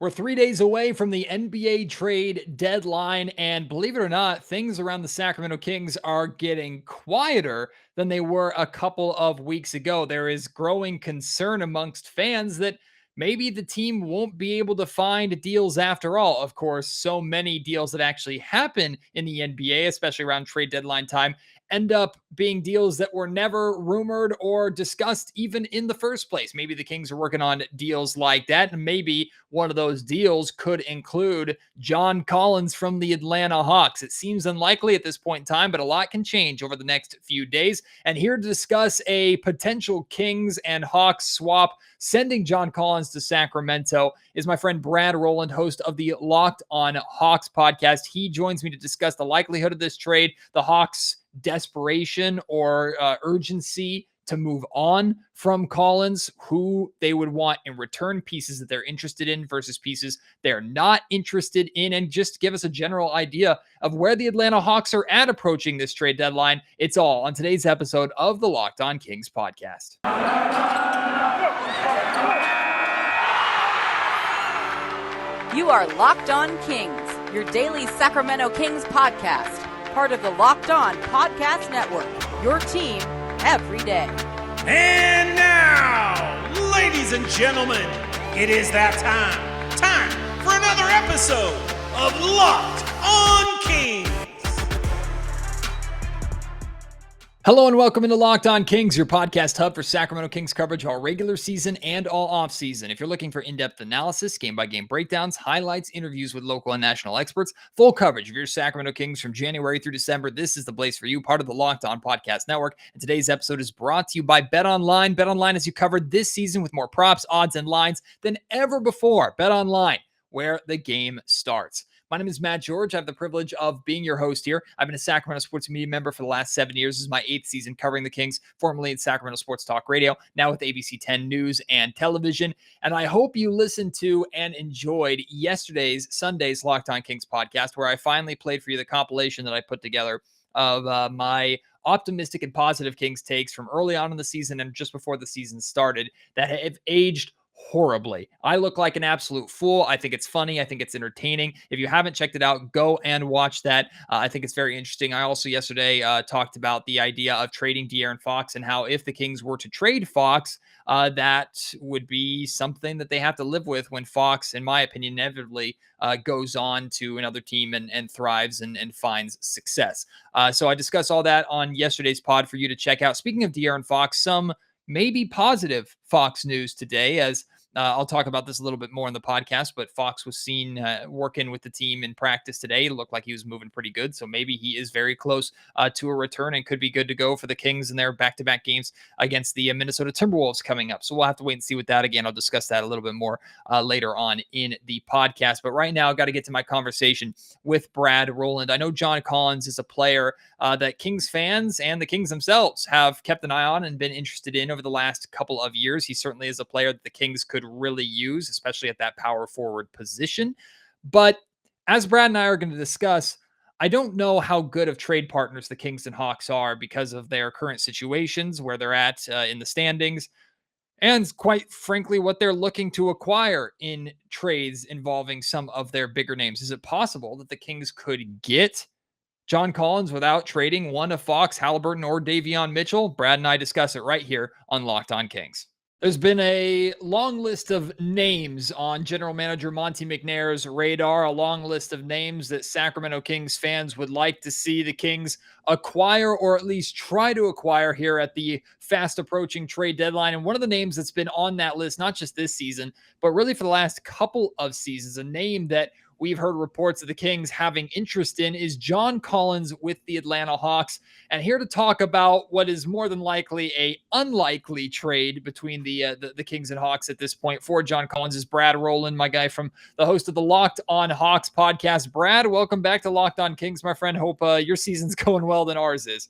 We're 3 days away from the NBA trade deadline, and believe it or not, things around the Sacramento Kings are getting quieter than they were a couple of weeks ago. There is growing concern amongst fans that maybe the team won't be able to find deals after all. Of course, so many deals that actually happen in the NBA, especially around trade deadline time, end up being deals that were never rumored or discussed even in the first place. Maybe the Kings are working on deals like that, and maybe one of those deals could include John Collins from the Atlanta Hawks. It seems unlikely at this point in time, but a lot can change over the next few days. And here to discuss a potential Kings and Hawks swap sending John Collins to Sacramento is my friend Brad Rowland, host of the Locked on Hawks podcast. He joins me to discuss the likelihood of this trade, the Hawks' desperation or urgency to move on from Collins, who they would want in return, pieces that they're interested in versus pieces they're not interested in, and just give us a general idea of where the Atlanta Hawks are at approaching this trade deadline. It's all on today's episode of the Locked on Kings podcast. You are Locked on Kings, your daily Sacramento Kings podcast, part of the Locked on Podcast Network, your team every day. And now, ladies and gentlemen, it is that time for another episode of Locked on Kings. Hello and welcome into Locked on Kings, your podcast hub for Sacramento Kings coverage all regular season and all off season. If you're looking for in-depth analysis, game-by-game breakdowns, highlights, interviews with local and national experts, full coverage of your Sacramento Kings from January through December, this is the place for you, part of the Locked on Podcast Network. And today's episode is brought to you by BetOnline. BetOnline has you covered this season with more props, odds, and lines than ever before. BetOnline, where the game starts. My name is Matt George. I have the privilege of being your host here. I've been a Sacramento Sports Media member for the last 7 years. This is my 8th season covering the Kings, formerly in Sacramento Sports Talk Radio, now with ABC 10 News and Television. And I hope you listened to and enjoyed Sunday's Locked on Kings podcast, where I finally played for you the compilation that I put together of my optimistic and positive Kings takes from early on in the season and just before the season started that have aged horribly. I look like an absolute fool. I think it's funny. I think it's entertaining. If you haven't checked it out, go and watch that. I think it's very interesting. I also yesterday talked about the idea of trading De'Aaron Fox and how if the Kings were to trade Fox, that would be something that they have to live with when Fox, in my opinion, inevitably goes on to another team and thrives and finds success. So I discussed all that on yesterday's pod for you to check out. Speaking of De'Aaron Fox, some maybe positive Fox news today, as I'll talk about this a little bit more in the podcast, but Fox was seen working with the team in practice today. It looked like he was moving pretty good, so maybe he is very close to a return and could be good to go for the Kings in their back-to-back games against the Minnesota Timberwolves coming up. So we'll have to wait and see with that. Again, I'll discuss that a little bit more later on in the podcast. But right now, I've got to get to my conversation with Brad Rowland. I know John Collins is a player that Kings fans and the Kings themselves have kept an eye on and been interested in over the last couple of years. He certainly is a player that the Kings could really use, especially at that power forward position. But as Brad and I are going to discuss, I don't know how good of trade partners the Kings and Hawks are because of their current situations, where they're at in the standings, and quite frankly, what they're looking to acquire in trades involving some of their bigger names. Is it possible that the Kings could get John Collins without trading one of Fox, Halliburton, or Davion Mitchell? Brad and I discuss it right here on Locked on Kings. There's been a long list of names on general manager Monte McNair's radar, a long list of names that Sacramento Kings fans would like to see the Kings acquire, or at least try to acquire, here at the fast approaching trade deadline. And one of the names that's been on that list, not just this season, but really for the last couple of seasons, a name that we've heard reports of the Kings having interest in, is John Collins with the Atlanta Hawks. And here to talk about what is more than likely a unlikely trade between the Kings and Hawks at this point for John Collins is Brad Rowland, my guy from the host of the Locked on Hawks podcast. Brad, welcome back to Locked on Kings, my friend. Hope your season's going well than ours is.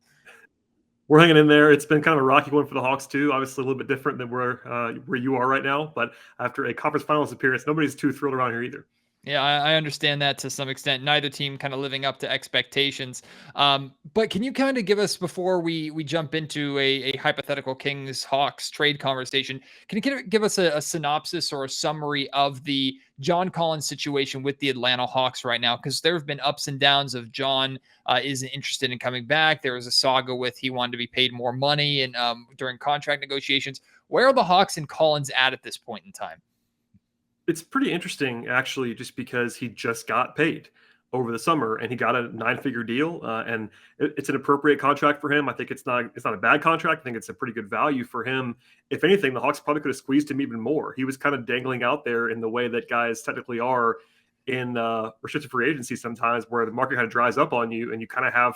We're hanging in there. It's been kind of a rocky one for the Hawks too. Obviously a little bit different than where you are right now. But after a conference finals appearance, nobody's too thrilled around here either. Yeah, I understand that to some extent. Neither team kind of living up to expectations. But can you kind of give us, before we jump into a hypothetical Kings Hawks trade conversation, can you give us a synopsis or a summary of the John Collins situation with the Atlanta Hawks right now? Because there have been ups and downs of John isn't interested in coming back. There was a saga with he wanted to be paid more money and during contract negotiations. Where are the Hawks and Collins at this point in time? It's pretty interesting, actually, just because he just got paid over the summer and he got a 9-figure deal, and it's an appropriate contract for him. I think it's not a bad contract. I think it's a pretty good value for him. If anything, the Hawks probably could have squeezed him even more. He was kind of dangling out there in the way that guys technically are in restricted free agency sometimes, where the market kind of dries up on you and you kind of have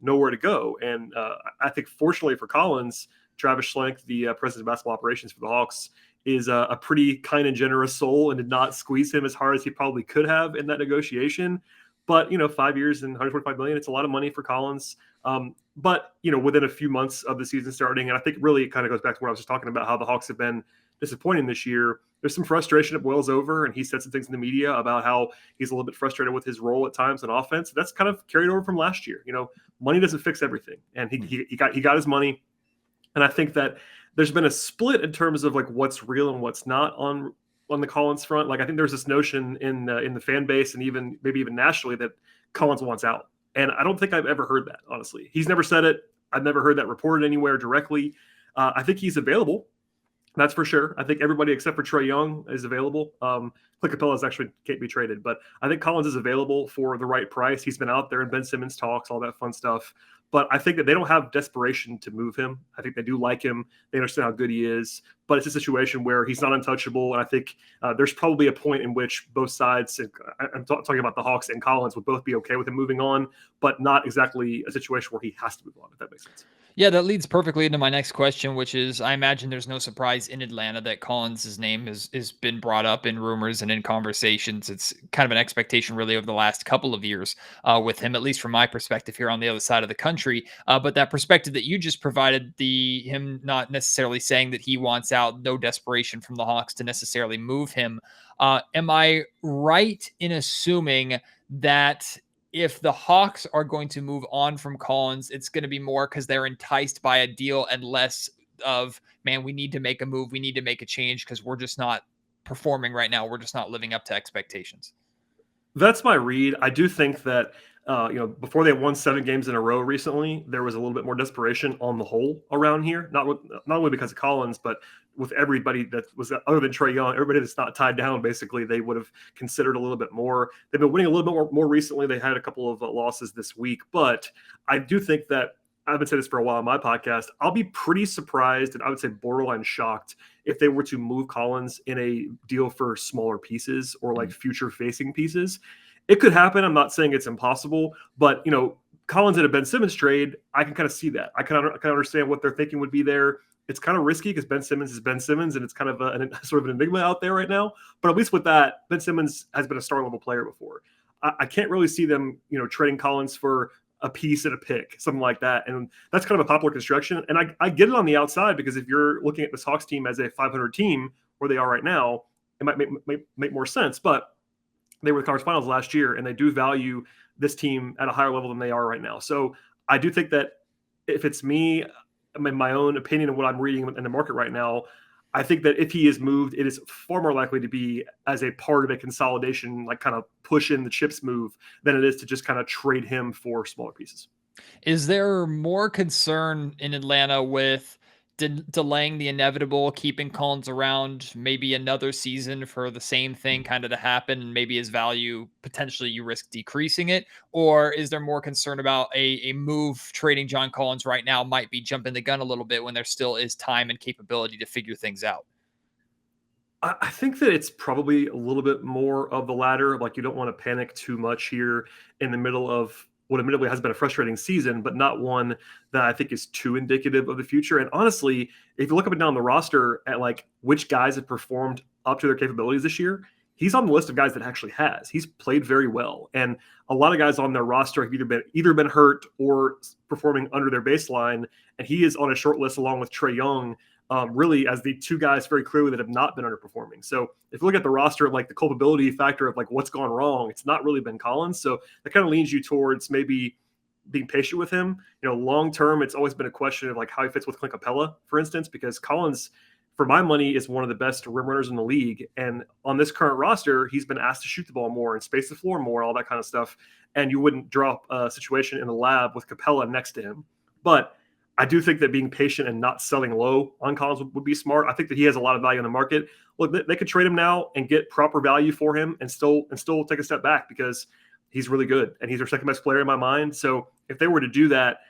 nowhere to go. And I think, fortunately for Collins, Travis Schlenk, the president of basketball operations for the Hawks, is a pretty kind and generous soul and did not squeeze him as hard as he probably could have in that negotiation. But, 5 years and $125 million, it's a lot of money for Collins. But, within a few months of the season starting, and I think really it kind of goes back to what I was just talking about, how the Hawks have been disappointing this year. There's some frustration that boils over, and he said some things in the media about how he's a little bit frustrated with his role at times on offense. That's kind of carried over from last year. Money doesn't fix everything, and he got his money. And I think that there's been a split in terms of like what's real and what's not on the Collins front. Like, I think there's this notion in the fan base and maybe even nationally that Collins wants out. And I don't think I've ever heard that, honestly. He's never said it. I've never heard that reported anywhere directly. I think he's available. That's for sure. I think everybody except for Trae Young is available. Clint Capella actually can't be traded, but I think Collins is available for the right price. He's been out there in Ben Simmons talks, all that fun stuff. But I think that they don't have desperation to move him. I think they do like him. They understand how good he is. But it's a situation where he's not untouchable. And I think there's probably a point in which both sides, and I'm talking about the Hawks and Collins, would both be okay with him moving on, but not exactly a situation where he has to move on, if that makes sense. Yeah, that leads perfectly into my next question, which is, I imagine there's no surprise in Atlanta that Collins' name has been brought up in rumors and in conversations. It's kind of an expectation really over the last couple of years with him, at least from my perspective here on the other side of the country. But that perspective that you just provided, him not necessarily saying that he wants out, no desperation from the Hawks to necessarily move him. Am I right in assuming that if the Hawks are going to move on from Collins, it's going to be more because they're enticed by a deal and less of, man, we need to make a move. We need to make a change because we're just not performing right now. We're just not living up to expectations. That's my read. I do think that, before they won 7 games in a row recently, there was a little bit more desperation on the whole around here. Not only because of Collins, but with everybody that was other than Trae Young, everybody that's not tied down, basically, they would have considered a little bit more. They've been winning a little bit more recently. They had a couple of losses this week. But I do think that, I've been saying this for a while on my podcast, I'll be pretty surprised and I would say borderline shocked if they were to move Collins in a deal for smaller pieces or like future facing pieces. It could happen. I'm not saying it's impossible, but Collins in a Ben Simmons trade, I can kind of see that. I can understand what they're thinking would be there. It's kind of risky because Ben Simmons is Ben Simmons, and it's kind of sort of an enigma out there right now. But at least with that, Ben Simmons has been a star level player before. I can't really see them, trading Collins for a piece and a pick, something like that. And that's kind of a popular construction. And I get it on the outside, because if you're looking at this Hawks team as a 500 team where they are right now, it might make more sense. But they were the conference finals last year, and they do value this team at a higher level than they are right now. So I do think that if it's me, my own opinion of what I'm reading in the market right now, I think that if he is moved, it is far more likely to be as a part of a consolidation, like kind of push in the chips move, than it is to just kind of trade him for smaller pieces. Is there more concern in Atlanta with delaying the inevitable, keeping Collins around maybe another season for the same thing kind of to happen, and maybe his value potentially you risk decreasing it? Or is there more concern about a move trading John Collins right now might be jumping the gun a little bit when there still is time and capability to figure things out? I think that it's probably a little bit more of the latter. Like, you don't want to panic too much here in the middle of what admittedly has been a frustrating season, but not one that I think is too indicative of the future. And honestly, if you look up and down the roster at like which guys have performed up to their capabilities this year, he's on the list of guys that actually has. He's played very well. And a lot of guys on their roster have either been hurt or performing under their baseline. And he is on a short list along with Trae Young really as the two guys very clearly that have not been underperforming. So if you look at the roster, like the culpability factor of like what's gone wrong, it's not really been Collins. So that kind of leans you towards maybe being patient with him. Long term, it's always been a question of like how he fits with Clint Capella, for instance, because Collins, for my money, is one of the best rim runners in the league. And on this current roster, he's been asked to shoot the ball more and space the floor more, all that kind of stuff. And you wouldn't drop a situation in the lab with Capella next to him. But I do think that being patient and not selling low on Collins would be smart. I think that he has a lot of value in the market. Look, they could trade him now and get proper value for him and still take a step back because he's really good and he's their second best player in my mind. So if they were to do that,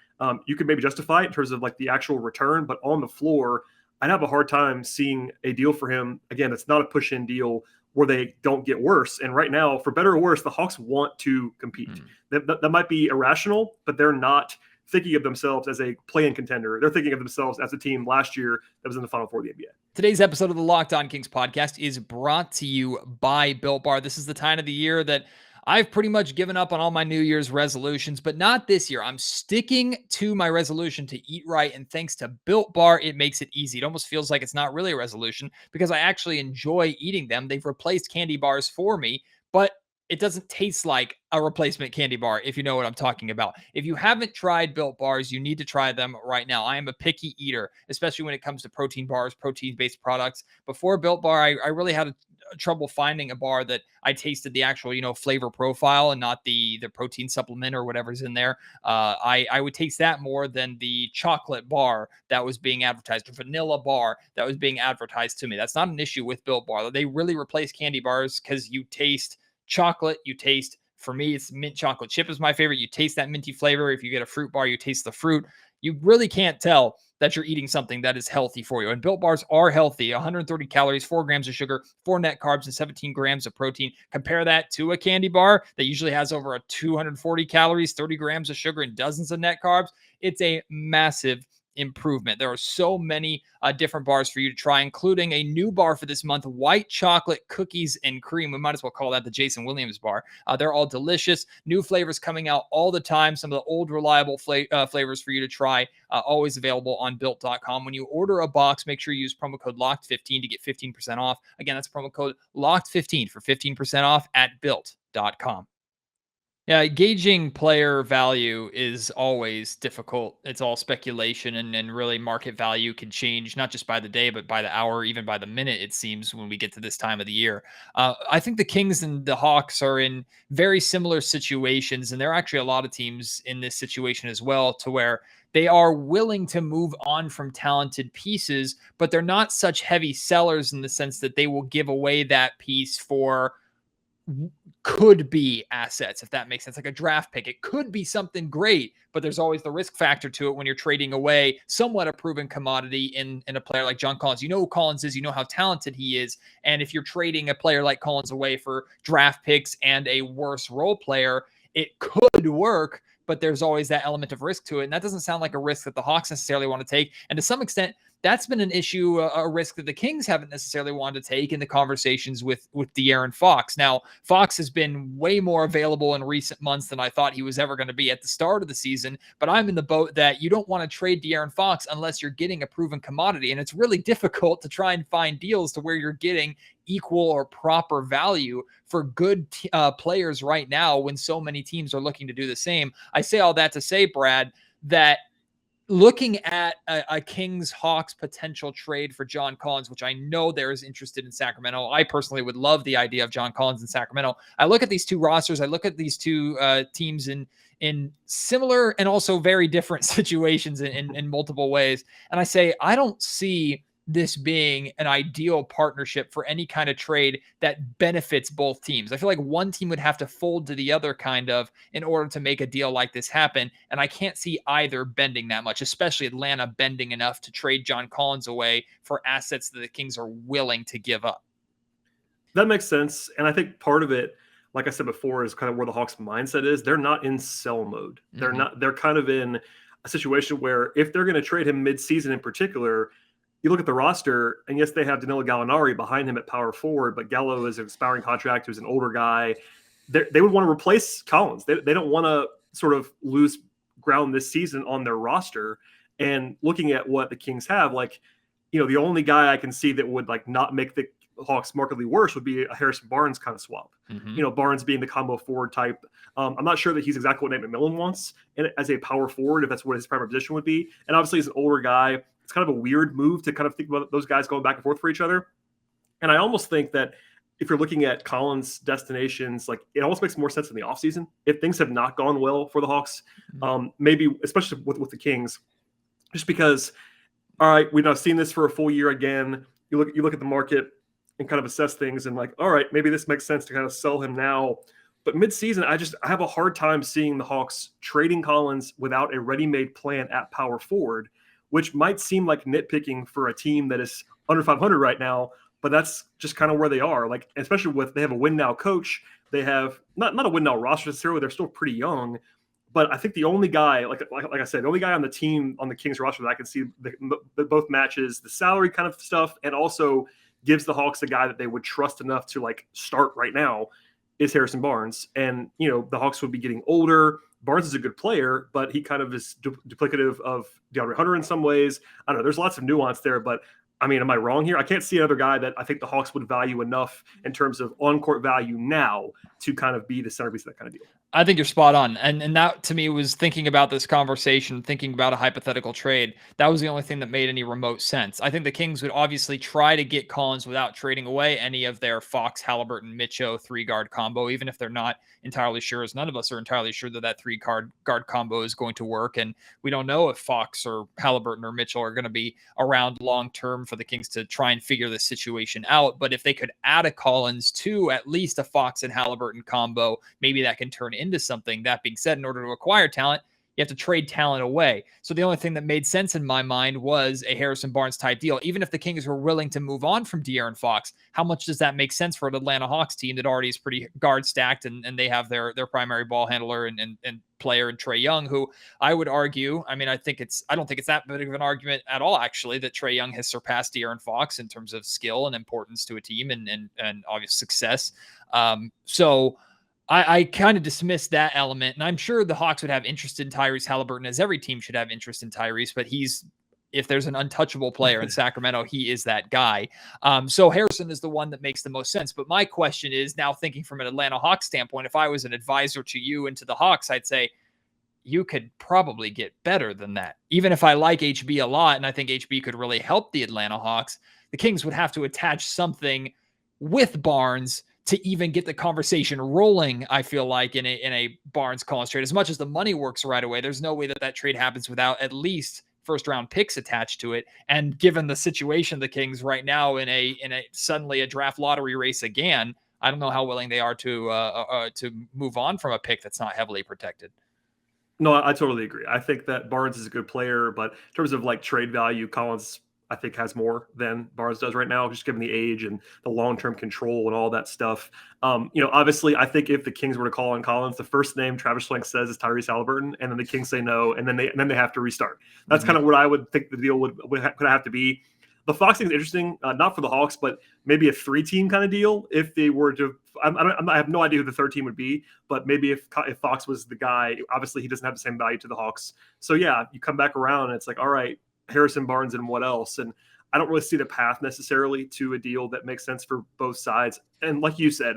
you could maybe justify it in terms of like the actual return, but on the floor, I'd have a hard time seeing a deal for him. Again, it's not a push-in deal where they don't get worse. And right now, for better or worse, the Hawks want to compete. That might be irrational, but they're not thinking of themselves as a play-in contender. They're thinking of themselves as a team last year that was in the Final Four of the NBA. Today's episode of the Locked On Kings podcast is brought to you by Built Bar. This is the time of the year that I've pretty much given up on all my New Year's resolutions, but not this year. I'm sticking to my resolution to eat right, and thanks to Built Bar, it makes it easy. It almost feels like it's not really a resolution because I actually enjoy eating them. They've replaced candy bars for me, but it doesn't taste like a replacement candy bar, if you know what I'm talking about. If you haven't tried Built Bars, you need to try them right now. I am a picky eater, especially when it comes to protein bars, protein-based products. Before Built Bar, I really had trouble finding a bar that I tasted the actual, flavor profile and not the protein supplement or whatever's in there. I would taste that more than the chocolate bar that was being advertised, or vanilla bar that was being advertised to me. That's not an issue with Built Bar. They really replace candy bars because you taste chocolate, for me, it's mint chocolate chip is my favorite. You taste that minty flavor. If you get a fruit bar, you taste the fruit. You really can't tell that you're eating something that is healthy for you. And Built Bars are healthy. 130 calories, 4 grams of sugar, 4 net carbs, and 17 grams of protein. Compare that to a candy bar that usually has over 240 calories, 30 grams of sugar, and dozens of net carbs. It's a massive improvement. There are so many different bars for you to try, including a new bar for this month, white chocolate cookies and cream. We might as well call that the Jason Williams bar. They're all delicious. New flavors coming out all the time. Some of the old reliable flavors for you to try, always available on built.com. When you order a box, make sure you use promo code LOCKED15 to get 15% off. Again, that's promo code LOCKED15 for 15% off at built.com. Yeah, gauging player value is always difficult. It's all speculation, and really market value can change not just by the day, but by the hour, even by the minute, it seems, when we get to this time of the year. I think the Kings and the Hawks are in very similar situations, and there are actually a lot of teams in this situation as well, to where they are willing to move on from talented pieces, but they're not such heavy sellers in the sense that they will give away that piece for could be assets, if that makes sense, like a draft pick. It could be something great, but there's always the risk factor to it when you're trading away somewhat a proven commodity in a player like John Collins. You know who Collins is, you know how talented he is, and if you're trading a player like Collins away for draft picks and a worse role player, it could work, but there's always that element of risk to it, and that doesn't sound like a risk that the Hawks necessarily want to take. And to some extent, that's been an issue, a risk that the Kings haven't necessarily wanted to take in the conversations with De'Aaron Fox. Now, Fox has been way more available in recent months than I thought he was ever going to be at the start of the season, but I'm in the boat that you don't want to trade De'Aaron Fox unless you're getting a proven commodity, and it's really difficult to try and find deals to where you're getting equal or proper value for good players right now when so many teams are looking to do the same. I say all that to say, Brad, that looking at a Kings-Hawks potential trade for John Collins, which I know there is interested in Sacramento. I personally would love the idea of John Collins in Sacramento. I look at these two rosters. I look at these two teams in similar and also very different situations in multiple ways. And I say, I don't see this being an ideal partnership for any kind of trade that benefits both teams. I feel like one team would have to fold to the other in order to make a deal like this happen. And I can't see either bending that much, especially Atlanta bending enough to trade John Collins away for assets that the Kings are willing to give up. That makes sense. And I think part of it, like I said before, is kind of where the Hawks mindset is. They're not in sell mode. They're kind of in a situation where if they're going to trade him mid-season in particular, you look at the roster, and yes, they have Danilo Gallinari behind him at power forward, but Gallo is an expiring contract, who's an older guy. They would want to replace Collins. They don't want to sort of lose ground this season on their roster. And looking at what the Kings have, like, the only guy I can see that would like not make the Hawks markedly worse would be a Harrison Barnes kind of swap. Barnes being the combo forward type. I'm not sure that he's exactly what Nate McMillan wants as a power forward, if that's what his primary position would be. And obviously, he's an older guy. It's kind of a weird move to kind of think about those guys going back and forth for each other. And I almost think that if you're looking at Collins' destinations, like it almost makes more sense in the offseason. If things have not gone well for the Hawks, maybe especially with the Kings, just because, all right, we've now seen this for a full year again. You look at the market and kind of assess things and like, all right, maybe this makes sense to kind of sell him now. But mid-season, I have a hard time seeing the Hawks trading Collins without a ready-made plan at power forward, which might seem like nitpicking for a team that is under 500 right now, but that's just kind of where they are. Like, especially they have a win now coach. They have not a win now roster necessarily. They're still pretty young, but I think the only guy, like I said, the only guy on the team on the Kings roster that I can see that both matches the salary kind of stuff and also gives the Hawks a guy that they would trust enough to like start right now is Harrison Barnes. And, the Hawks would be getting older. Barnes is a good player, but he kind of is duplicative of DeAndre Hunter in some ways. I don't know. There's lots of nuance there, but I mean, am I wrong here? I can't see another guy that I think the Hawks would value enough in terms of on-court value now to kind of be the centerpiece of that kind of deal. I think you're spot on. And that to me was thinking about this conversation, thinking about a hypothetical trade. That was the only thing that made any remote sense. I think the Kings would obviously try to get Collins without trading away any of their Fox, Halliburton, Mitchell 3-guard combo, even if they're not entirely sure, as none of us are entirely sure that 3-guard combo is going to work. And we don't know if Fox or Halliburton or Mitchell are going to be around long-term for the Kings to try and figure this situation out. But if they could add a Collins to at least a Fox and Halliburton combo, maybe that can turn into something. That being said, in order to acquire talent, you have to trade talent away. So the only thing that made sense in my mind was a Harrison Barnes type deal. Even if the Kings were willing to move on from De'Aaron Fox, how much does that make sense for an Atlanta Hawks team that already is pretty guard stacked and they have their primary ball handler and player in Trae Young, who I would argue, I don't think it's that big of an argument at all, actually, that Trae Young has surpassed De'Aaron Fox in terms of skill and importance to a team and obvious success. So I kind of dismissed that element, and I'm sure the Hawks would have interest in Tyrese Halliburton, as every team should have interest in Tyrese, but if there's an untouchable player in Sacramento, he is that guy. So Harrison is the one that makes the most sense. But my question is, now thinking from an Atlanta Hawks standpoint, if I was an advisor to you and to the Hawks, I'd say you could probably get better than that. Even if I like HB a lot, and I think HB could really help the Atlanta Hawks, the Kings would have to attach something with Barnes to even get the conversation rolling, I feel like, in a Barnes-Collins trade. As much as the money works right away, there's no way that trade happens without at least first-round picks attached to it. And given the situation of the Kings right now in a suddenly a draft lottery race again, I don't know how willing they are to move on from a pick that's not heavily protected. No, I totally agree. I think that Barnes is a good player, but in terms of like trade value, Collins, I think, has more than Barnes does right now, just given the age and the long-term control and all that stuff. Obviously, I think if the Kings were to call on Collins, the first name Travis Schlenk says is Tyrese Halliburton, and then the Kings say no, and then they have to restart. That's kind of what I would think the deal would have to be. The Fox thing is interesting, not for the Hawks, but maybe a 3-team kind of deal. If they were to, I have no idea who the third team would be, but maybe if Fox was the guy, obviously he doesn't have the same value to the Hawks. So yeah, you come back around and it's like, all right, Harrison Barnes and what else? And I don't really see the path necessarily to a deal that makes sense for both sides. And like you said,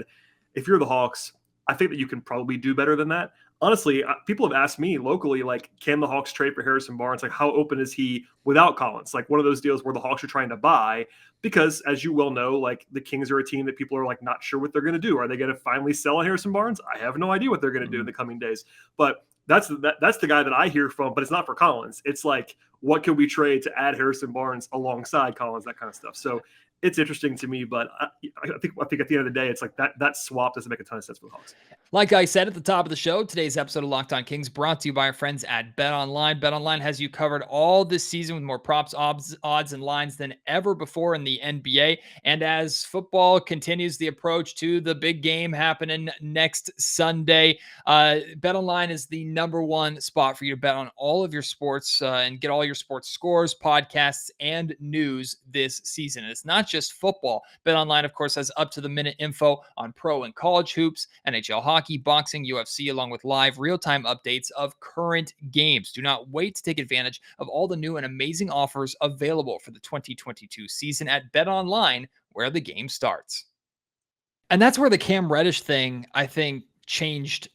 if you're the Hawks, I think that you can probably do better than that. Honestly, people have asked me locally, like, can the Hawks trade for Harrison Barnes? Like, how open is he without Collins? Like, one of those deals where the Hawks are trying to buy, because as you well know, like, the Kings are a team that people are like not sure what they're going to do. Are they going to finally sell Harrison Barnes? I have no idea what they're going to do in the coming days. But that's the guy that I hear from, but it's not for Collins. It's like, what can we trade to add Harrison Barnes alongside Collins, that kind of stuff. So it's interesting to me, but I think at the end of the day, it's like that swap doesn't make a ton of sense for the Hawks. Like I said at the top of the show, today's episode of Locked On Kings brought to you by our friends at BetOnline. BetOnline has you covered all this season with more props, odds, and lines than ever before in the NBA. And as football continues the approach to the big game happening next Sunday, BetOnline is the #1 spot for you to bet on all of your sports and get all your sports scores, podcasts, and news this season. And it's not just football. BetOnline, of course, has up-to-the-minute info on pro and college hoops, NHL hockey, boxing, UFC, along with live real-time updates of current games. Do not wait to take advantage of all the new and amazing offers available for the 2022 season at BetOnline, where the game starts. And that's where the Cam Reddish thing, I think, changed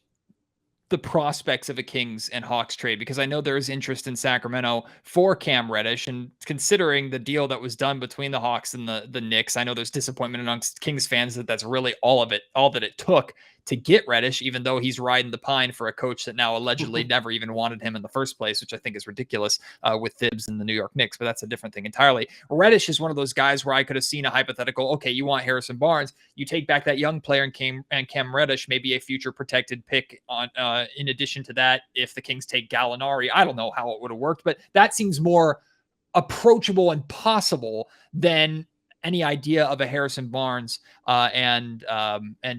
the prospects of a Kings and Hawks trade, because I know there is interest in Sacramento for Cam Reddish, and considering the deal that was done between the Hawks and the Knicks, I know there's disappointment amongst Kings fans that that's really all that it took to get Reddish, even though he's riding the pine for a coach that now allegedly never even wanted him in the first place, which I think is ridiculous with Thibs and the New York Knicks, but that's a different thing entirely. Reddish is one of those guys where I could have seen a hypothetical, okay, you want Harrison Barnes, you take back that young player and Cam Reddish, maybe a future protected pick on in addition to that, if the Kings take Gallinari. I don't know how it would have worked, but that seems more approachable and possible than any idea of a Harrison Barnes and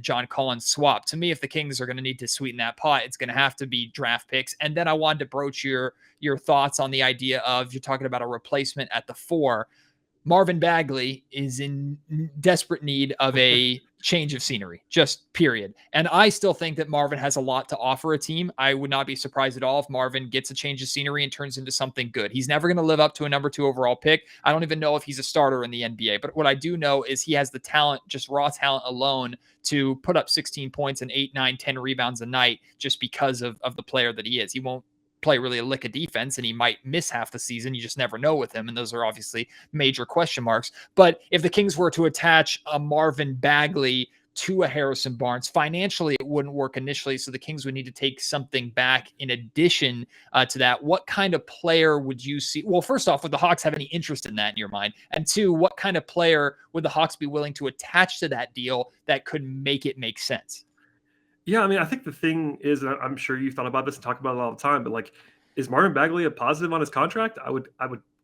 John Collins swap. To me, if the Kings are going to need to sweeten that pot, it's going to have to be draft picks. And then I wanted to broach your thoughts on the idea of, you're talking about a replacement at the 4. Marvin Bagley is in desperate need of a change of scenery, just period. And I still think that Marvin has a lot to offer a team. I would not be surprised at all if Marvin gets a change of scenery and turns into something good. He's never going to live up to a number 2 overall pick. I don't even know if he's a starter in the NBA, but what I do know is he has the talent, just raw talent alone, to put up 16 points and 8, 9, 10 rebounds a night just because of the player that he is. He won't play really a lick of defense, and he might miss half the season. You just never know with him, and those are obviously major question marks. But if the Kings were to attach a Marvin Bagley to a Harrison Barnes, financially it wouldn't work initially, so the Kings would need to take something back in addition to that. What kind of player would you see? Well, first off, would the Hawks have any interest in that in your mind? And 2, what kind of player would the Hawks be willing to attach to that deal that could make it make sense? Yeah, I mean, I think the thing is, and I'm sure you've thought about this and talk about it all the time, but like, is Marvin Bagley a positive on his contract? I would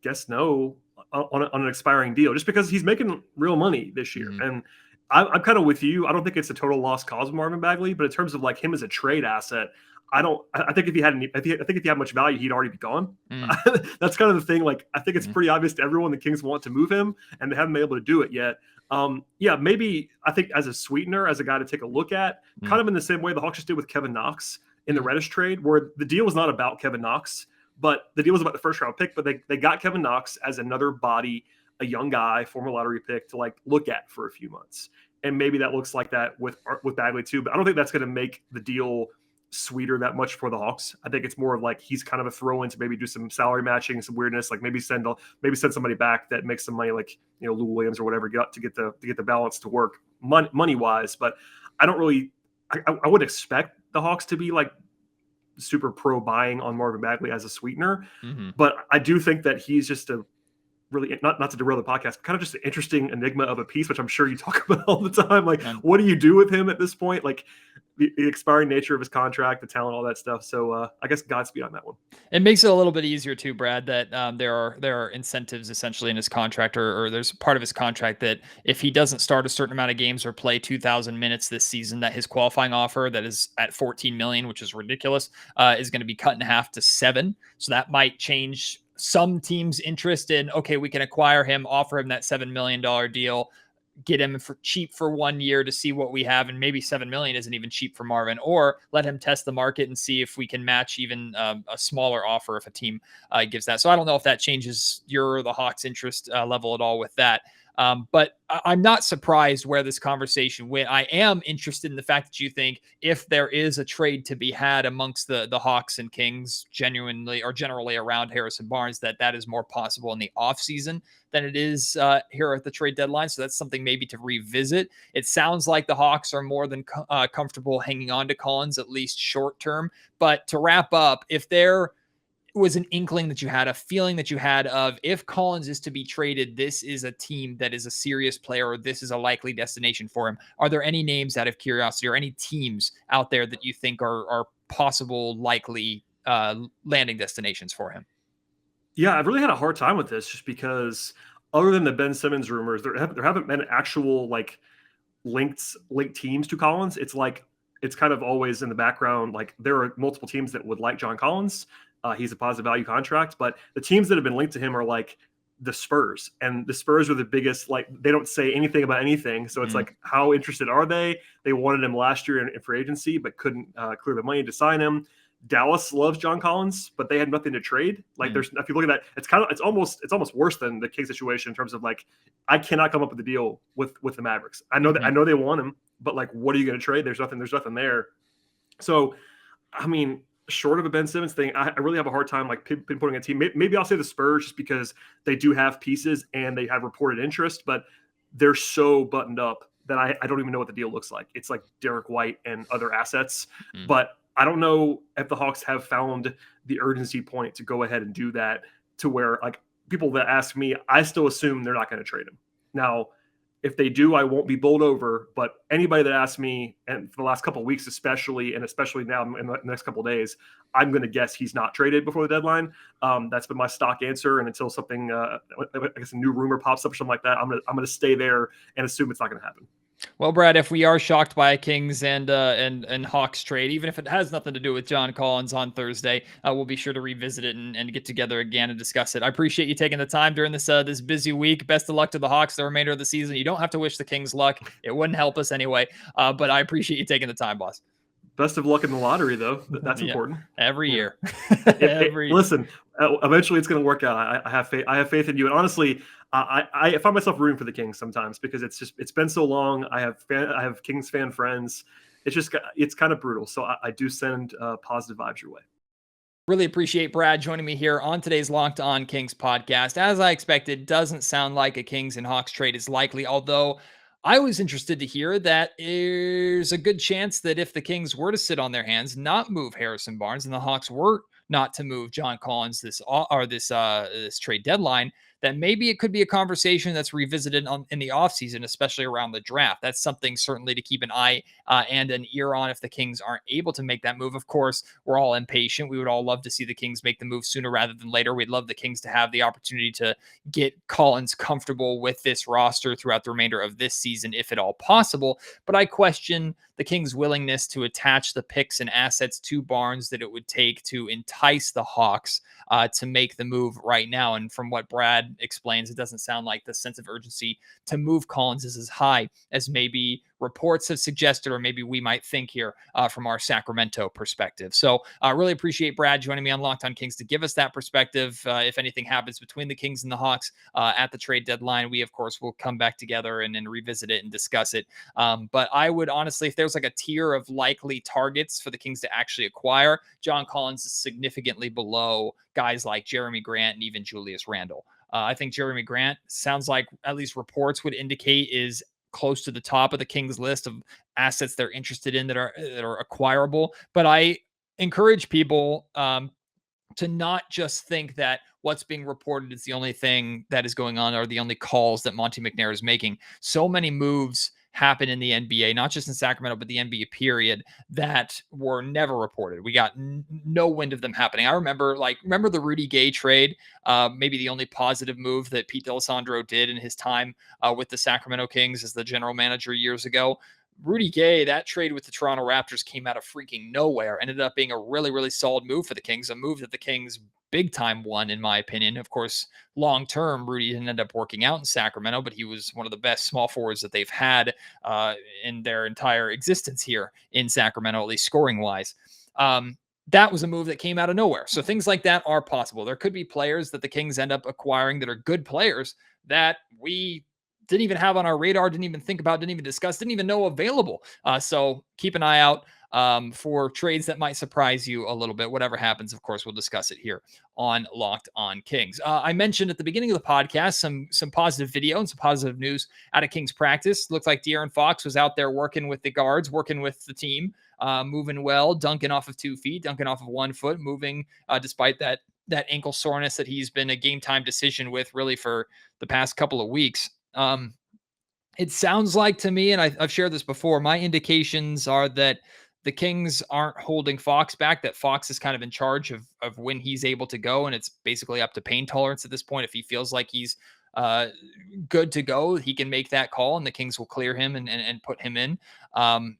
guess no on an expiring deal, just because he's making real money this year. Mm-hmm. And I'm kind of with you. I don't think it's a total lost cause with Marvin Bagley, but in terms of like him as a trade asset, I think if he had much value, he'd already be gone. That's kind of the thing. Like, I think it's pretty obvious to everyone the Kings want to move him, and they haven't been able to do it yet. Yeah, maybe I think as a sweetener, as a guy to take a look at, kind of in the same way the Hawks just did with Kevin Knox in the Reddish trade, where the deal was not about Kevin Knox, but the deal was about the first round pick. But they got Kevin Knox as another body, a young guy, former lottery pick to like look at for a few months. And maybe that looks like that with Bagley too. But I don't think that's going to make the deal sweeter that much for the Hawks. I think it's more of like he's kind of a throw in to maybe do some salary matching, some weirdness, like maybe send somebody back that makes some money, like, you know, Lou Williams or whatever, to get the balance to work money wise. But I don't really, I would expect the Hawks to be like super pro buying on Marvin Bagley as a sweetener. But I do think that he's just a really, not to derail the podcast, kind of just an interesting enigma of a piece, which I'm sure you talk about all the time. Like, what do you do with him at this point? Like the expiring nature of his contract, the talent, all that stuff. So I guess Godspeed on that one. It makes it a little bit easier too, Brad, that there are incentives essentially in his contract, or there's part of his contract that if he doesn't start a certain amount of games or play 2,000 minutes this season, that his qualifying offer that is at $14 million, which is ridiculous, is going to be cut in half to $7 million. So that might change some teams' interest in, okay, we can acquire him, offer him that $7 million deal, get him for cheap for 1 year to see what we have. And maybe $7 million isn't even cheap for Marvin, or let him test the market and see if we can match even a smaller offer if a team gives that. So I don't know if that changes the Hawks interest level at all with that. But I'm not surprised where this conversation went. I am interested in the fact that you think if there is a trade to be had amongst the Hawks and Kings genuinely or generally around Harrison Barnes, that is more possible in the offseason than it is here at the trade deadline. So that's something maybe to revisit. It sounds like the Hawks are more than comfortable hanging on to Collins, at least short term. But to wrap up, if there was an inkling that you had, a feeling that you had of, if Collins is to be traded, this is a team that is a serious player, or this is a likely destination for him. Are there any names out of curiosity or any teams out there that you think are possible, likely landing destinations for him? Yeah, I've really had a hard time with this just because other than the Ben Simmons rumors, there haven't been actual like linked teams to Collins. It's like, it's kind of always in the background. Like, there are multiple teams that would like John Collins. He's a positive value contract, but the teams that have been linked to him are like the Spurs, and the Spurs are the biggest, like, they don't say anything about anything. So it's like, how interested are they? They wanted him last year in free agency, but couldn't clear the money to sign him. Dallas loves John Collins, but they had nothing to trade. Like, there's, if you look at that, it's almost worse than the Kings situation in terms of, like, I cannot come up with a deal with the Mavericks. I know that I know they want him, but, like, what are you going to trade? There's nothing there. So, I mean, short of a Ben Simmons thing, I really have a hard time, like, pinpointing a team. Maybe I'll say the Spurs, just because they do have pieces and they have reported interest, but they're so buttoned up that I don't even know what the deal looks like. It's like Derek White and other assets, but I don't know if the Hawks have found the urgency point to go ahead and do that, to where, like, people that ask me, I still assume they're not going to trade him. Now, if they do, I won't be bowled over, but anybody that asks me, and for the last couple of weeks especially, and especially now in the next couple of days, I'm going to guess he's not traded before the deadline. That's been my stock answer, and until something, I guess a new rumor pops up or something like that, I'm going to stay there and assume it's not going to happen. Well, Brad, if we are shocked by a Kings and Hawks trade, even if it has nothing to do with John Collins on Thursday, we'll be sure to revisit it and get together again and discuss it. I appreciate you taking the time during this this busy week. Best of luck to the Hawks the remainder of the season. You don't have to wish the Kings luck. It wouldn't help us anyway, but I appreciate you taking the time, boss. Best of luck in the lottery, though. That's important. Every year. Listen, eventually it's going to work out. I have faith. I have faith in you. And honestly, I find myself rooting for the Kings sometimes, because it's been so long. I have Kings fan friends. It's kind of brutal. So I do send positive vibes your way. Really appreciate Brad joining me here on today's Locked On Kings podcast. As I expected, doesn't sound like a Kings and Hawks trade is likely, although I was interested to hear that there's a good chance that if the Kings were to sit on their hands, not move Harrison Barnes, and the Hawks were not to move John Collins this trade deadline, that maybe it could be a conversation that's revisited in the offseason, especially around the draft. That's something certainly to keep an eye and an ear on if the Kings aren't able to make that move. Of course, we're all impatient. We would all love to see the Kings make the move sooner rather than later. We'd love the Kings to have the opportunity to get Collins comfortable with this roster throughout the remainder of this season, if at all possible. But I question the Kings' willingness to attach the picks and assets to Barnes that it would take to entice the Hawks to make the move right now. And from what Brad explains, it doesn't sound like the sense of urgency to move Collins is as high as maybe reports have suggested, or maybe we might think here from our Sacramento perspective. So I really appreciate Brad joining me on Locked On Kings to give us that perspective. If anything happens between the Kings and the Hawks at the trade deadline, we, of course, will come back together and revisit it and discuss it. But I would honestly, if there's like a tier of likely targets for the Kings to actually acquire, John Collins is significantly below guys like Jeremy Grant and even Julius Randle. I think Jeremy Grant sounds like, at least reports would indicate, is close to the top of the Kings list of assets they're interested in that are acquirable. But I encourage people to not just think that what's being reported is the only thing that is going on, or the only calls that Monte McNair is making. So many moves happen in the NBA, not just in Sacramento, but the NBA period, that were never reported. We got no wind of them happening. I remember the Rudy Gay trade, maybe the only positive move that Pete D'Alessandro did in his time with the Sacramento Kings as the general manager years ago. Rudy Gay, that trade with the Toronto Raptors came out of freaking nowhere. Ended up being a really, really solid move for the Kings, a move that the Kings big time won, in my opinion. Of course, long term, Rudy didn't end up working out in Sacramento, but he was one of the best small forwards that they've had in their entire existence here in Sacramento, at least scoring wise. That was a move that came out of nowhere. So things like that are possible. There could be players that the Kings end up acquiring that are good players that we didn't even have on our radar, didn't even think about, didn't even discuss, didn't even know available. So keep an eye out for trades that might surprise you a little bit. Whatever happens, of course, we'll discuss it here on Locked On Kings. I mentioned at the beginning of the podcast some positive video and some positive news out of Kings practice. Looked like De'Aaron Fox was out there working with the guards, working with the team, moving well, dunking off of 2 feet, dunking off of 1 foot, moving despite that ankle soreness that he's been a game time decision with really for the past couple of weeks. It sounds like to me, and I've shared this before, my indications are that the Kings aren't holding Fox back, that Fox is kind of in charge of when he's able to go, and it's basically up to pain tolerance at this point. If he feels like he's good to go, he can make that call, and the Kings will clear him and put him in.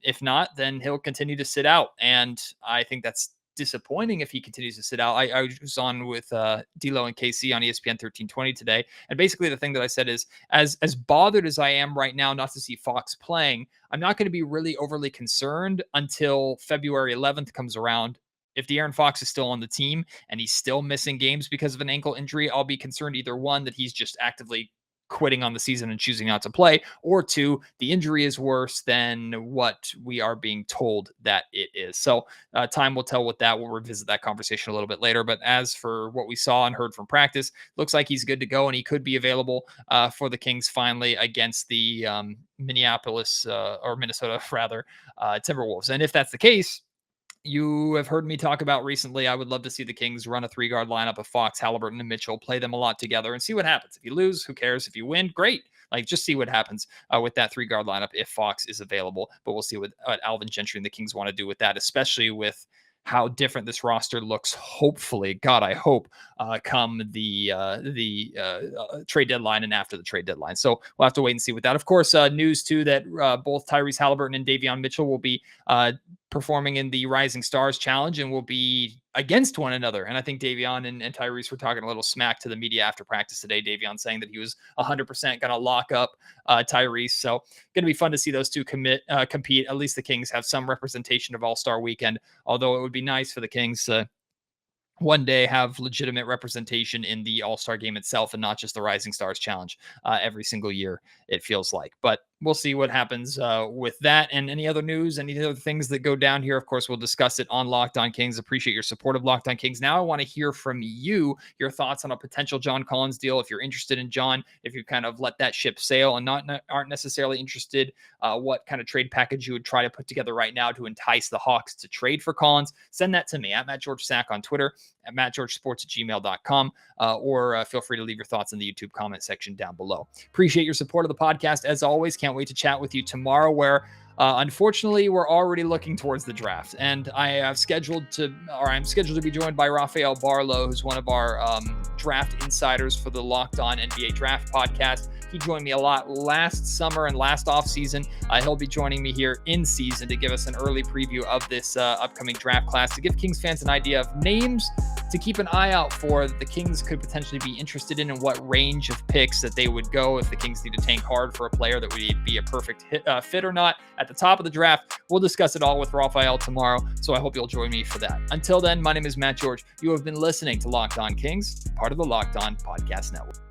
If not, then he'll continue to sit out, and I think that's disappointing if he continues to sit out. I was on with D'Lo and KC on ESPN 1320 today, and basically the thing that I said is, as bothered as I am right now not to see Fox playing, I'm not going to be really overly concerned until February 11th comes around. If De'Aaron Fox is still on the team and he's still missing games because of an ankle injury, I'll be concerned either one, that he's just actively quitting on the season and choosing not to play, or two, the injury is worse than what we are being told that it is. So time will tell with that. We'll revisit that conversation a little bit later. But as for what we saw and heard from practice, looks like he's good to go, and he could be available for the Kings finally against the Minneapolis or Minnesota rather Timberwolves. And if that's the case, you have heard me talk about recently, I would love to see the Kings run a 3-guard lineup of Fox, Halliburton, and Mitchell, play them a lot together and see what happens. If you lose, who cares? If you win, great. Like, just see what happens with that 3-guard lineup if Fox is available. But we'll see what Alvin Gentry and the Kings want to do with that, especially with how different this roster looks, hopefully, God, I hope, come the trade deadline and after the trade deadline. So we'll have to wait and see with that. Of course, news, too, that both Tyrese Halliburton and Davion Mitchell will be performing in the Rising Stars Challenge and will be against one another. And I think Davion and Tyrese were talking a little smack to the media after practice today. Davion saying that he was 100% going to lock up Tyrese. So going to be fun to see those two compete. At least the Kings have some representation of All-Star Weekend, although it would be nice for the Kings to one day have legitimate representation in the All-Star game itself and not just the Rising Stars Challenge every single year, it feels like. But we'll see what happens with that. And any other news, any other things that go down here, of course, we'll discuss it on Locked On Kings. Appreciate your support of Locked On Kings. Now I want to hear from you, your thoughts on a potential John Collins deal. If you're interested in John, if you kind of let that ship sail and aren't necessarily interested, what kind of trade package you would try to put together right now to entice the Hawks to trade for Collins, send that to me at Matt George Sack on Twitter, at mattgeorgesports@gmail.com, or feel free to leave your thoughts in the YouTube comment section down below. Appreciate your support of the podcast. As always, can't wait to chat with you tomorrow, where unfortunately we're already looking towards the draft, and I'm scheduled to be joined by Rafael Barlow, who's one of our draft insiders for the Locked On NBA Draft podcast. He joined me a lot last summer and last offseason. He'll be joining me here in season to give us an early preview of this upcoming draft class, to give Kings fans an idea of names to keep an eye out for that the Kings could potentially be interested in, and what range of picks that they would go if the Kings need to tank hard for a player that would be a perfect fit or not at the top of the draft. We'll discuss it all with Rafael tomorrow, so I hope you'll join me for that. Until then, my name is Matt George. You have been listening to Locked On Kings, part of the Locked On Podcast Network.